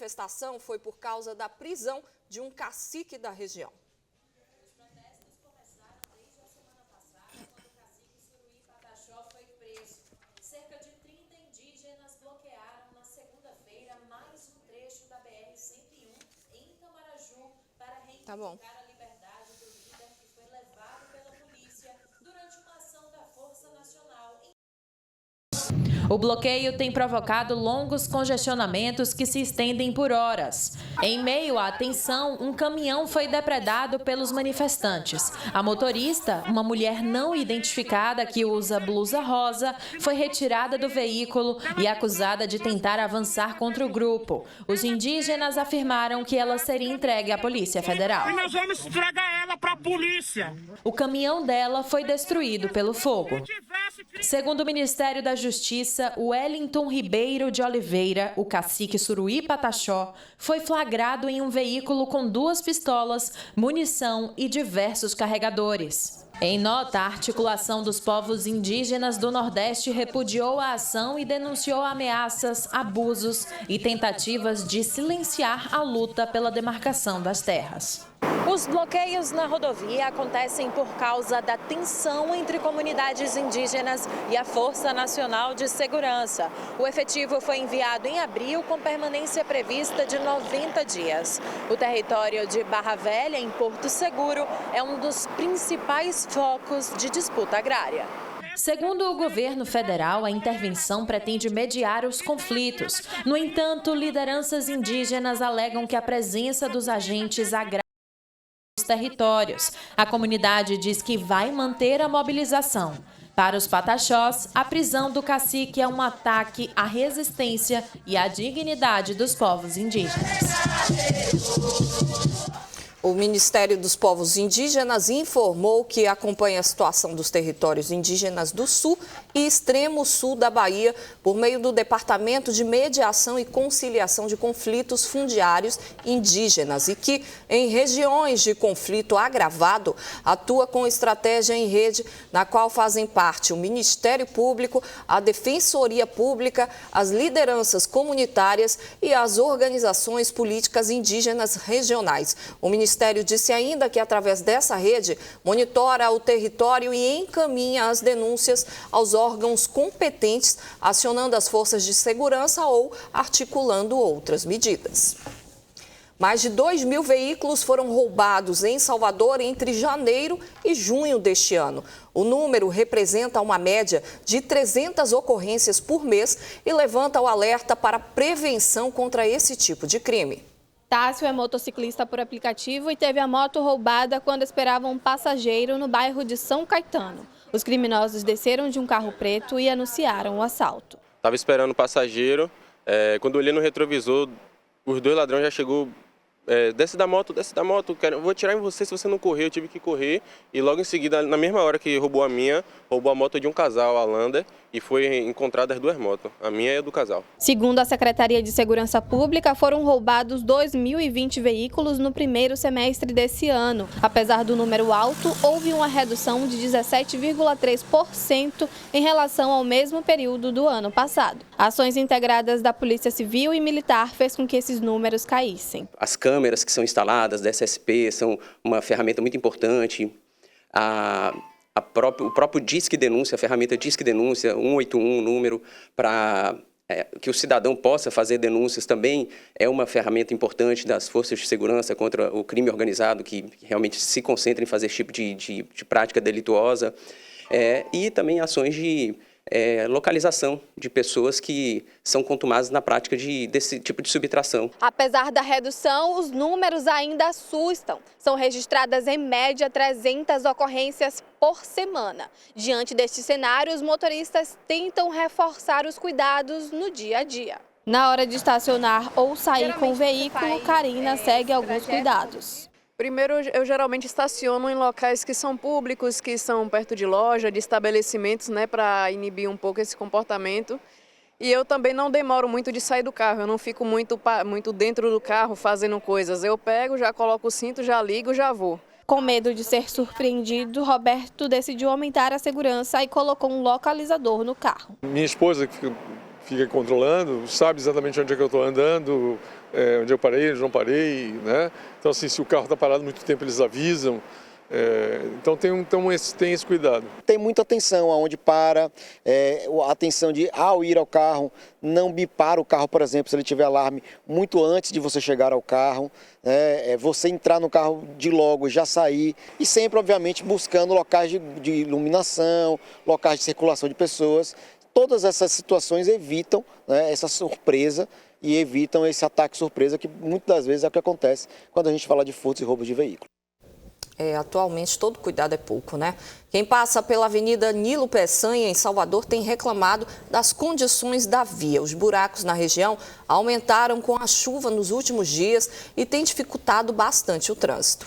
manifestação foi por causa da prisão de um cacique da região. Os protestos começaram desde a semana passada, quando o cacique Suruí Pataxó foi preso. Cerca de 30 indígenas bloquearam na segunda-feira mais um trecho da BR-101 em Itamaraju para reivindicar a liberdade do líder que foi levado pela polícia durante uma ação da Força Nacional em... O bloqueio tem provocado longos congestionamentos que se estendem por horas. Em meio à tensão, um caminhão foi depredado pelos manifestantes. A motorista, uma mulher não identificada que usa blusa rosa, foi retirada do veículo e acusada de tentar avançar contra o grupo. Os indígenas afirmaram que ela seria entregue à Polícia Federal. E nós vamos entregar ela para a polícia. O caminhão dela foi destruído pelo fogo. Segundo o Ministério da Justiça, Wellington Ribeiro de Oliveira, o cacique Suruí Pataxó, foi flagrado em um veículo com 2 pistolas, munição e diversos carregadores. Em nota, a Articulação dos Povos Indígenas do Nordeste repudiou a ação e denunciou ameaças, abusos e tentativas de silenciar a luta pela demarcação das terras. Os bloqueios na rodovia acontecem por causa da tensão entre comunidades indígenas e a Força Nacional de Segurança. O efetivo foi enviado em abril com permanência prevista de 90 dias. O território de Barra Velha, em Porto Seguro, é um dos principais focos de disputa agrária. Segundo o governo federal, a intervenção pretende mediar os conflitos. No entanto, lideranças indígenas alegam que a presença dos agentes agrários territórios. A comunidade diz que vai manter a mobilização. Para os pataxós, a prisão do cacique é um ataque à resistência e à dignidade dos povos indígenas. O Ministério dos Povos Indígenas informou que acompanha a situação dos territórios indígenas do Sul e Extremo Sul da Bahia por meio do Departamento de Mediação e Conciliação de Conflitos Fundiários Indígenas e que, em regiões de conflito agravado, atua com estratégia em rede na qual fazem parte o Ministério Público, a Defensoria Pública, as lideranças comunitárias e as organizações políticas indígenas regionais. O Ministério disse ainda que, através dessa rede, monitora o território e encaminha as denúncias aos órgãos competentes, acionando as forças de segurança ou articulando outras medidas. Mais de 2.000 veículos foram roubados em Salvador entre janeiro e junho deste ano. O número representa uma média de 300 ocorrências por mês e levanta o alerta para prevenção contra esse tipo de crime. Tássio é motociclista por aplicativo e teve a moto roubada quando esperava um passageiro no bairro de São Caetano. Os criminosos desceram de um carro preto e anunciaram o assalto. Estava esperando o passageiro, quando olhei no retrovisor, os 2 ladrões já chegou, desce da moto, vou atirar em você se você não correr. Eu tive que correr e logo em seguida, na mesma hora que roubou a moto de um casal, a Lander, e foi encontradas 2 motos, a minha e a do casal. Segundo a Secretaria de Segurança Pública, foram roubados 2.020 veículos no primeiro semestre desse ano. Apesar do número alto, houve uma redução de 17,3% em relação ao mesmo período do ano passado. Ações integradas da Polícia Civil e Militar fez com que esses números caíssem. As câmeras que são instaladas da SSP são uma ferramenta muito importante. O próprio Disque Denúncia, a ferramenta Disque Denúncia, 181, número, para que o cidadão possa fazer denúncias também é uma ferramenta importante das forças de segurança contra o crime organizado, que realmente se concentra em fazer esse tipo de prática delituosa, e também ações de localização de pessoas que são contumadas na prática desse tipo de subtração. Apesar da redução, os números ainda assustam. São registradas em média 300 ocorrências por semana. Diante deste cenário, os motoristas tentam reforçar os cuidados no dia a dia. Na hora de estacionar ou sair com o veículo, Karina segue alguns cuidados. Primeiro, eu geralmente estaciono em locais que são públicos, que são perto de loja, de estabelecimentos, para inibir um pouco esse comportamento. E eu também não demoro muito de sair do carro, eu não fico muito dentro do carro fazendo coisas. Eu pego, já coloco o cinto, já ligo, já vou. Com medo de ser surpreendido, Roberto decidiu aumentar a segurança e colocou um localizador no carro. Minha esposa, que fica controlando, sabe exatamente onde é que eu estou andando, onde eu parei, onde não parei, né? Então, assim, se o carro está parado muito tempo, eles avisam. Então tem esse cuidado. Tem muita atenção aonde para, a atenção de, ao ir ao carro, não bipar o carro, por exemplo, se ele tiver alarme, muito antes de você chegar ao carro, você entrar no carro de logo, já sair, e sempre, obviamente, buscando locais de iluminação, locais de circulação de pessoas. Todas essas situações evitam, né, essa surpresa e evitam esse ataque surpresa, que muitas das vezes é o que acontece quando a gente fala de furtos e roubos de veículo. Atualmente todo cuidado é pouco, né? Quem passa pela Avenida Nilo Peçanha, em Salvador, tem reclamado das condições da via. Os buracos na região aumentaram com a chuva nos últimos dias e tem dificultado bastante o trânsito.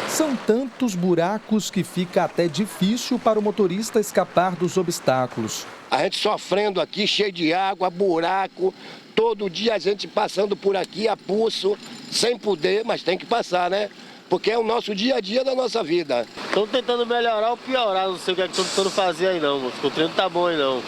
São tantos buracos que fica até difícil para o motorista escapar dos obstáculos. A gente sofrendo aqui, cheio de água, buraco, todo dia a gente passando por aqui a pulso, sem poder, mas tem que passar, né? Porque é o nosso dia a dia da nossa vida. Estão tentando melhorar ou piorar, não sei o que estão tentando fazer aí não, o treino tá bom aí não.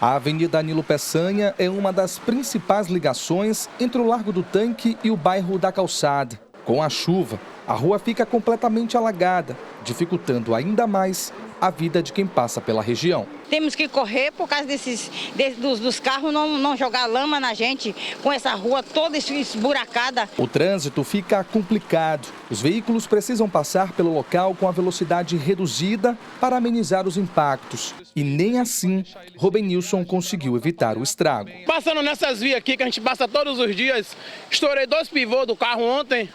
A Avenida Nilo Peçanha é uma das principais ligações entre o Largo do Tanque e o bairro da Calçada. Com a chuva, a rua fica completamente alagada, dificultando ainda mais a vida de quem passa pela região. Temos que correr por causa dos carros não jogar lama na gente, com essa rua toda esburacada. O trânsito fica complicado. Os veículos precisam passar pelo local com a velocidade reduzida para amenizar os impactos. E nem assim, Robenilson conseguiu evitar o estrago. Passando nessas vias aqui que a gente passa todos os dias, estourei 2 pivôs do carro ontem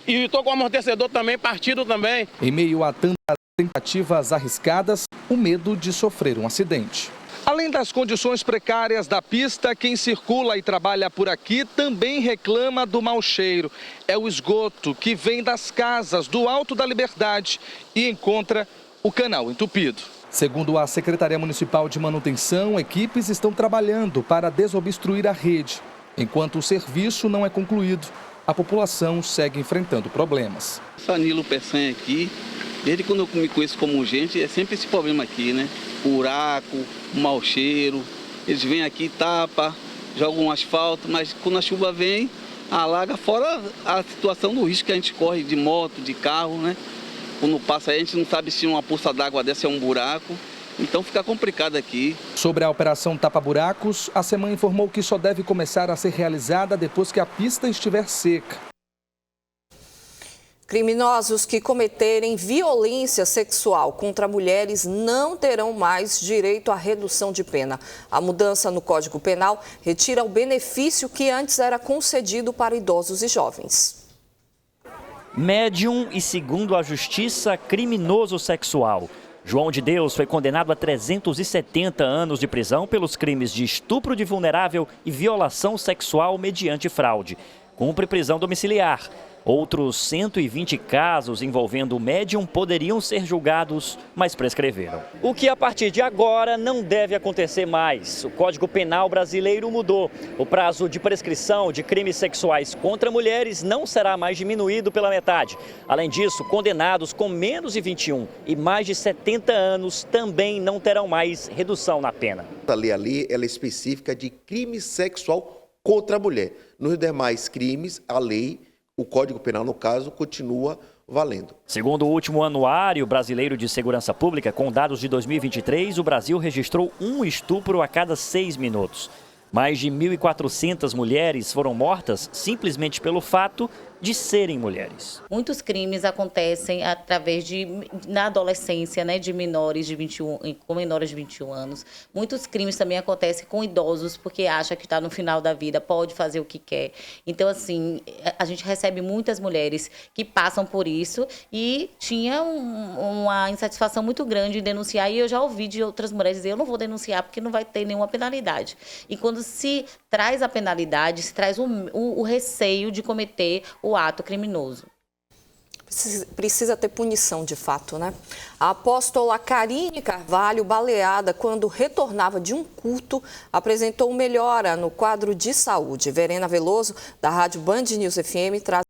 e estou com o amortecedor também, partido também. Em meio a tantas tentativas arriscadas, o medo de sofrer um acidente. Além das condições precárias da pista, quem circula e trabalha por aqui também reclama do mau cheiro. É o esgoto que vem das casas do Alto da Liberdade e encontra o canal entupido. Segundo a Secretaria Municipal de Manutenção, equipes estão trabalhando para desobstruir a rede. Enquanto o serviço não é concluído, a população segue enfrentando problemas. Essa Nilo Peçanha aqui, desde quando eu me conheço como gente, é sempre esse problema aqui, né? Buraco, mau cheiro, eles vêm aqui, tapam, jogam um asfalto, mas quando a chuva vem, alaga, fora a situação do risco que a gente corre de moto, de carro, né? Quando passa aí, a gente não sabe se uma poça d'água dessa é um buraco, então fica complicado aqui. Sobre a operação Tapa Buracos, a SEMAN informou que só deve começar a ser realizada depois que a pista estiver seca. Criminosos que cometerem violência sexual contra mulheres não terão mais direito à redução de pena. A mudança no Código Penal retira o benefício que antes era concedido para idosos e jovens. Médium e, segundo a Justiça, criminoso sexual. João de Deus foi condenado a 370 anos de prisão pelos crimes de estupro de vulnerável e violação sexual mediante fraude. Cumpre prisão domiciliar. Outros 120 casos envolvendo o médium poderiam ser julgados, mas prescreveram. O que a partir de agora não deve acontecer mais. O Código Penal brasileiro mudou. O prazo de prescrição de crimes sexuais contra mulheres não será mais diminuído pela metade. Além disso, condenados com menos de 21 e mais de 70 anos também não terão mais redução na pena. A lei ali ela é específica de crime sexual contra a mulher. Nos demais crimes, a lei, o Código Penal, no caso, continua valendo. Segundo o último Anuário Brasileiro de Segurança Pública, com dados de 2023, o Brasil registrou um estupro a cada 6 minutos. Mais de 1.400 mulheres foram mortas simplesmente pelo fato de serem mulheres. Muitos crimes acontecem através na adolescência, né, de menores de 21 anos. Muitos crimes também acontecem com idosos, porque acha que está no final da vida, pode fazer o que quer. Então, assim, a gente recebe muitas mulheres que passam por isso e tinha uma insatisfação muito grande em denunciar. E eu já ouvi de outras mulheres dizer, eu não vou denunciar porque não vai ter nenhuma penalidade. E quando se traz a penalidade, se traz o receio de cometer o ato criminoso. Precisa ter punição de fato, né? A apóstola Karine Carvalho, baleada quando retornava de um culto, apresentou melhora no quadro de saúde. Verena Veloso, da Rádio Band News FM, traz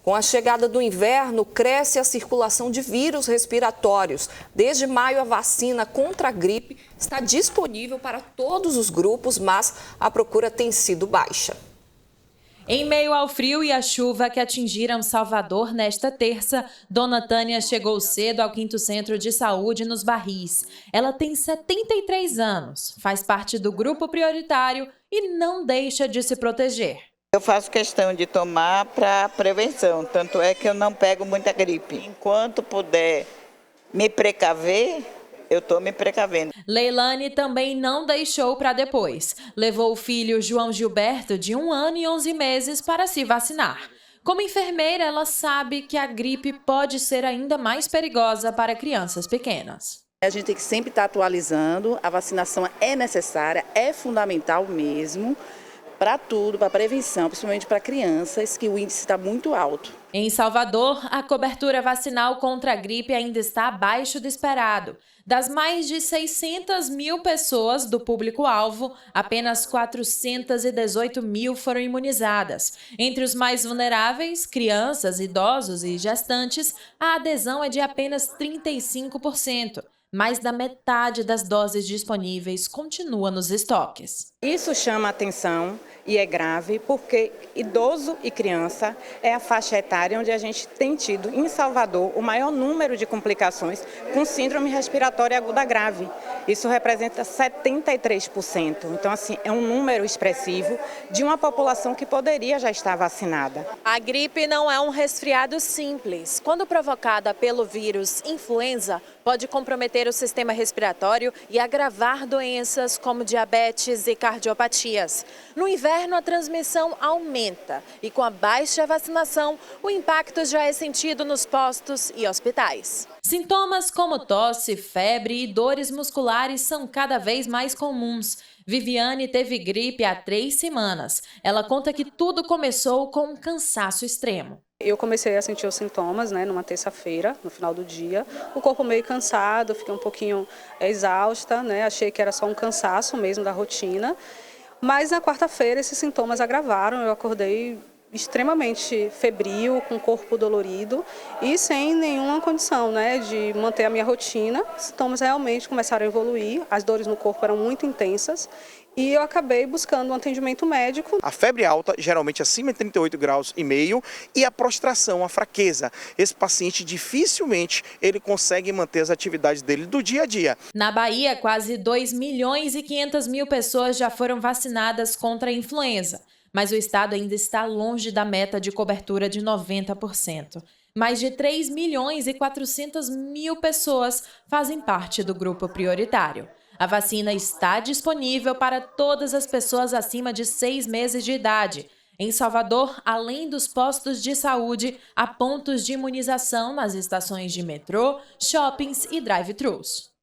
Com a chegada do inverno, cresce a circulação de vírus respiratórios. Desde maio, a vacina contra a gripe está disponível para todos os grupos, mas a procura tem sido baixa. Em meio ao frio e à chuva que atingiram Salvador nesta terça, Dona Tânia chegou cedo ao 5º Centro de Saúde nos Barris. Ela tem 73 anos, faz parte do grupo prioritário e não deixa de se proteger. Eu faço questão de tomar para prevenção, tanto é que eu não pego muita gripe. Enquanto puder me precaver, eu estou me precavendo. Leilane também não deixou para depois. Levou o filho João Gilberto, de 1 ano e 11 meses, para se vacinar. Como enfermeira, ela sabe que a gripe pode ser ainda mais perigosa para crianças pequenas. A gente tem que sempre estar atualizando, a vacinação é necessária, é fundamental mesmo, para tudo, para prevenção, principalmente para crianças, que o índice está muito alto. Em Salvador, a cobertura vacinal contra a gripe ainda está abaixo do esperado. Das mais de 600 mil pessoas do público-alvo, apenas 418 mil foram imunizadas. Entre os mais vulneráveis, crianças, idosos e gestantes, a adesão é de apenas 35%. Mais da metade das doses disponíveis continua nos estoques. Isso chama atenção e é grave porque idoso e criança é a faixa etária onde a gente tem tido em Salvador o maior número de complicações com síndrome respiratória aguda grave. Isso representa 73%. Então, assim, é um número expressivo de uma população que poderia já estar vacinada. A gripe não é um resfriado simples. Quando provocada pelo vírus influenza, pode comprometer o sistema respiratório e agravar doenças como diabetes e cardiopatias. No inverno, a transmissão aumenta e com a baixa vacinação, o impacto já é sentido nos postos e hospitais. Sintomas como tosse, febre e dores musculares são cada vez mais comuns. Viviane teve gripe há 3 semanas. Ela conta que tudo começou com um cansaço extremo. Eu comecei a sentir os sintomas, numa terça-feira, no final do dia. O corpo meio cansado, fiquei um pouquinho exausta, achei que era só um cansaço mesmo da rotina. Mas na quarta-feira esses sintomas agravaram, eu acordei extremamente febril, com o corpo dolorido e sem nenhuma condição de manter a minha rotina. Os sintomas realmente começaram a evoluir, as dores no corpo eram muito intensas e eu acabei buscando um atendimento médico. A febre alta, geralmente acima de 38,5 graus, e a prostração, a fraqueza. Esse paciente dificilmente ele consegue manter as atividades dele do dia a dia. Na Bahia, quase 2.500.000 pessoas já foram vacinadas contra a influenza. Mas o estado ainda está longe da meta de cobertura de 90%. Mais de 3.400.000 pessoas fazem parte do grupo prioritário. A vacina está disponível para todas as pessoas acima de 6 meses de idade. Em Salvador, além dos postos de saúde, há pontos de imunização nas estações de metrô, shoppings e drive-thrus.